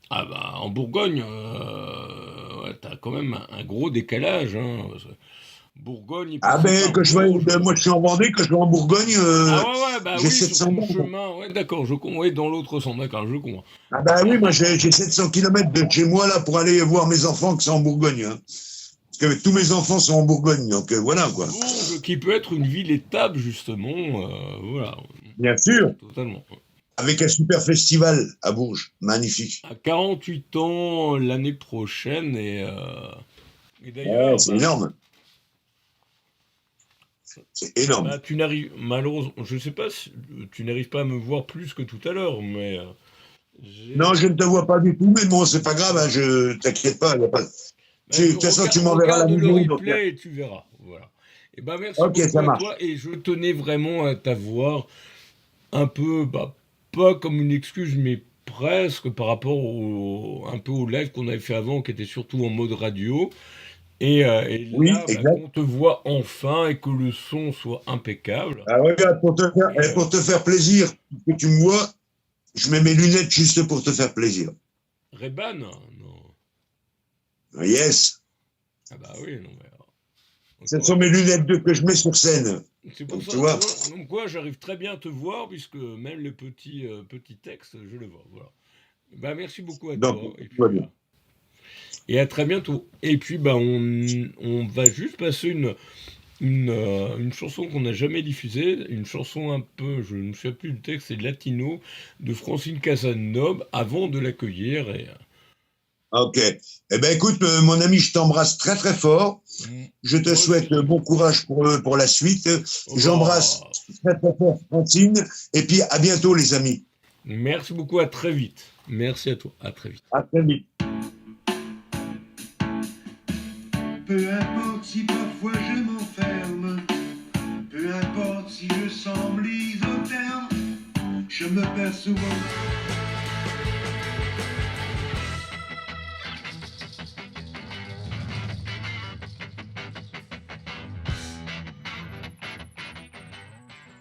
Ah bah en Bourgogne, ouais, t'as quand même un gros décalage. Hein. Bourgogne, il Ah passe ben, par que je Bourges. vais, moi je suis en Vendée, quand je vais en Bourgogne, Ah ouais, bah j'ai oui, sur 700 ton bornes. chemin. Ouais, d'accord, je comprends. Ouais, dans l'autre sens, d'accord, je comprends. Ah ben oui, moi j'ai 700 km de chez moi là pour aller voir mes enfants qui sont en Bourgogne. Hein. Parce que tous mes enfants sont en Bourgogne, donc voilà quoi. Bourges, qui peut être une ville-étape, justement. Voilà, Bien sûr, totalement. avec un super festival à Bourges, magnifique. À 48 ans l'année prochaine, et Ouais, d'ailleurs, c'est bah, énorme, c'est énorme. bah, tu n'arrives, malheureusement, je sais pas si tu n'arrives pas à me voir plus que tout à l'heure, mais Non, j'ai. je ne te vois pas du tout, mais bon, c'est pas grave, hein, je t'inquiète pas. Y a pas... Bah, De toute façon, tu m'enverras la regarde le vidéo. Donc... replay et tu verras. Voilà. Et ben merci Ok, beaucoup ça à marche. toi, et je tenais vraiment à t'avoir un peu, bah, pas comme une excuse, mais presque par rapport un peu au live qu'on avait fait avant, qui était surtout en mode radio. Et Oui, là, bah, exact. qu'on te voit enfin et que le son soit impeccable. Ah, regarde, Et, pour te faire plaisir, que tu me vois, je mets mes lunettes juste pour te faire plaisir. Ray-Ban? Non. Yes. Ah bah oui, non, mais alors, Ce sont mes lunettes que je mets sur scène. c'est pour Donc, ça, tu vois. donc quoi, j'arrive très bien à te voir, puisque même les petits textes, je les vois. Voilà. Bah merci beaucoup à Donc, toi. tout va bien. Et à très bientôt. Et puis bah on va juste passer une chanson qu'on n'a jamais diffusée, une chanson un peu, je ne me souviens plus du texte, c'est Latino de Francine Casanova avant de l'accueillir. Et Ok. Eh ben, écoute, mon ami, je t'embrasse très très fort. Je te moi souhaite aussi. bon courage pour la suite. Oh J'embrasse bah, très très fort Francine. Et puis, à bientôt, les amis. merci beaucoup, à très vite. Merci à toi, à très vite. À très vite. Peu importe si parfois je m'enferme, peu importe si je semble isotherme, je me perds souvent